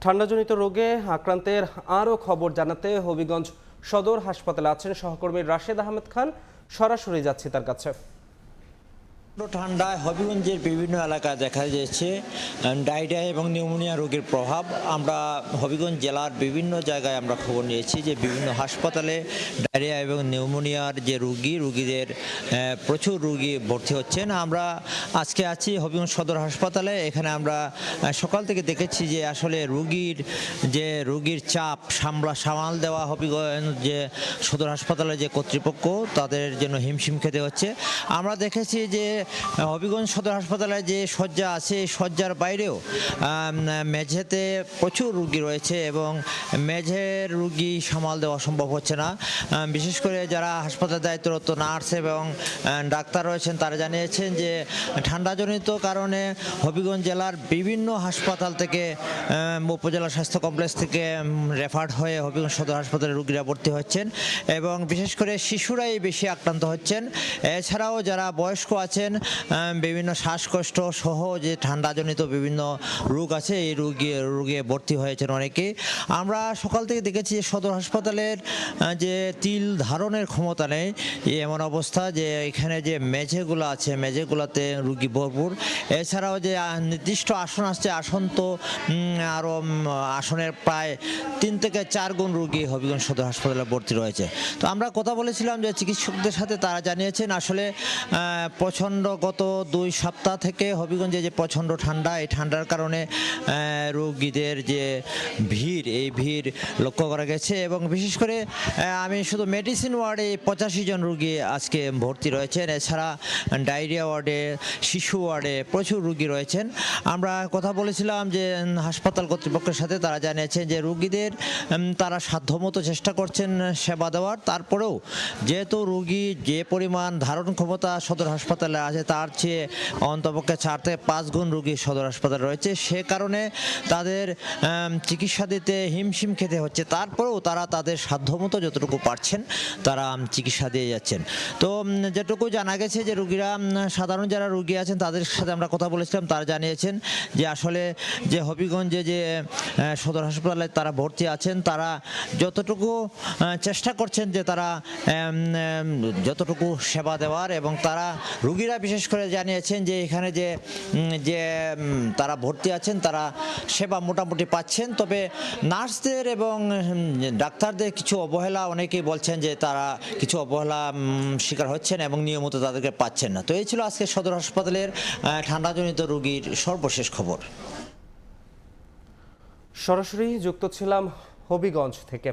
ঠান্ডাজনিত রোগে আক্রান্তের আরও খবর জানাতে হবিগঞ্জ সদর হাসপাতালে আছেন সহকর্মী রাশেদ আহমেদ খান। সরাসরি যাচ্ছি তার কাছে। ঠান্ডায় হবিগঞ্জের বিভিন্ন এলাকায় দেখা যাচ্ছে ডায়রিয়া এবং নিউমোনিয়া রোগের প্রভাব। আমরা হবিগঞ্জ জেলার বিভিন্ন জায়গায় আমরা খবর নিয়েছি যে বিভিন্ন হাসপাতালে ডায়রিয়া এবং নিউমোনিয়ার যে রুগীদের প্রচুর রুগী ভর্তি হচ্ছেন। আমরা আজকে আছি হবিগঞ্জ সদর হাসপাতালে। এখানে আমরা সকাল থেকে দেখেছি যে আসলে রুগীর চাপ সামাল দেওয়া হবিগঞ্জ যে সদর হাসপাতালে যে কর্তৃপক্ষ তাদের জন্য হিমশিম খেতে হচ্ছে। আমরা দেখেছি যে হবিগঞ্জ সদর হাসপাতালে যে শয্যা আছে এই শয্যার বাইরেও মেঝেতে প্রচুর রুগী রয়েছে এবং মেঝের রুগী সামাল দেওয়া সম্ভব হচ্ছে না। বিশেষ করে যারা হাসপাতালে দায়িত্বরত নার্স এবং ডাক্তার রয়েছেন তারা জানিয়েছেন যে ঠান্ডাজনিত কারণে হবিগঞ্জ জেলার বিভিন্ন হাসপাতাল থেকে উপজেলা স্বাস্থ্য কমপ্লেক্স থেকে রেফার্ড হয়ে হবিগঞ্জ সদর হাসপাতালে রুগীরা ভর্তি হচ্ছেন এবং বিশেষ করে শিশুরাই বেশি আক্রান্ত হচ্ছেন। এছাড়াও যারা বয়স্ক আছেন বিভিন্ন শ্বাসকষ্ট সহ যে ঠান্ডাজনিত বিভিন্ন রোগ আছে এই রোগে ভর্তি হয়েছেন অনেকে। আমরা সকাল থেকে দেখেছি যে সদর হাসপাতালের যে তিল ধারণের ক্ষমতা নেই এমন অবস্থা, যে এখানে যে মেঝেগুলো আছে মেঝেগুলোতে রুগী ভরপুর। এছাড়াও যে নির্দিষ্ট আসন আসছে আসন তো আরও আসনের প্রায় 3 থেকে 4 গুণ রুগী হবিগঞ্জ সদর হাসপাতালে ভর্তি রয়েছে। তো আমরা কথা বলেছিলাম যে চিকিৎসকদের সাথে, তারা জানিয়েছেন আসলে গত 2 সপ্তাহ থেকে হবিগঞ্জে যে প্রচণ্ড ঠান্ডা, এই ঠান্ডার কারণে রোগীদের যে ভিড় এই ভিড় লক্ষ্য করা গেছে এবং বিশেষ করে আমি শুধু মেডিসিন ওয়ার্ডে 85 জন রোগী আজকে ভর্তি রয়েছেন। এছাড়া ডায়রিয়া ওয়ার্ডে, শিশু ওয়ার্ডে প্রচুর রোগী রয়েছেন। আমরা কথা বলেছিলাম যে হাসপাতাল কর্তৃপক্ষের সাথে, তারা জানিয়েছেন যে রোগীদের তারা সাধ্যমতো চেষ্টা করছেন সেবা দেওয়ার। তারপরেও যেহেতু রোগী যে পরিমাণ ধারণ ক্ষমতা সদর হাসপাতালে আছে তার চেয়ে অন্তপক্ষে 4 থেকে 5 গুণ রোগী সদর হাসপাতালে রয়েছে, সে কারণে তাদের চিকিৎসা দিতে হিমশিম খেতে হচ্ছে। তারপরেও তারা তাদের সাধ্যমতো যতটুকু পারছেন তারা চিকিৎসা দিয়ে যাচ্ছেন। তো যেটুকু জানা গেছে যে রোগীরা, সাধারণ যারা রোগী আছেন তাদের সাথে আমরা কথা বলেছিলাম, তারা জানিয়েছেন যে আসলে যে হবিগঞ্জে যে সদর হাসপাতালে তারা ভর্তি আছেন তারা যতটুকু চেষ্টা করছেন যে তারা যতটুকু সেবা দেওয়ার, এবং তারা রোগীরা বিশেষ করে জানিয়েছেন যে এখানে যে তারা ভর্তি আছেন তারা সেবা মোটামুটি পাচ্ছেন। তবে নার্সদের এবং ডাক্তারদের কিছু অবহেলা, অনেকেই বলছেন যে তারা কিছু অবহেলা শিকার হচ্ছেন এবং নিয়মিত তাদেরকে পাচ্ছেন না। তো এই ছিল আজকে সদর হাসপাতালের ঠান্ডাজনিত রোগীর সর্বশেষ খবর। সরাসরি যুক্ত ছিলাম হবিগঞ্জ থেকে।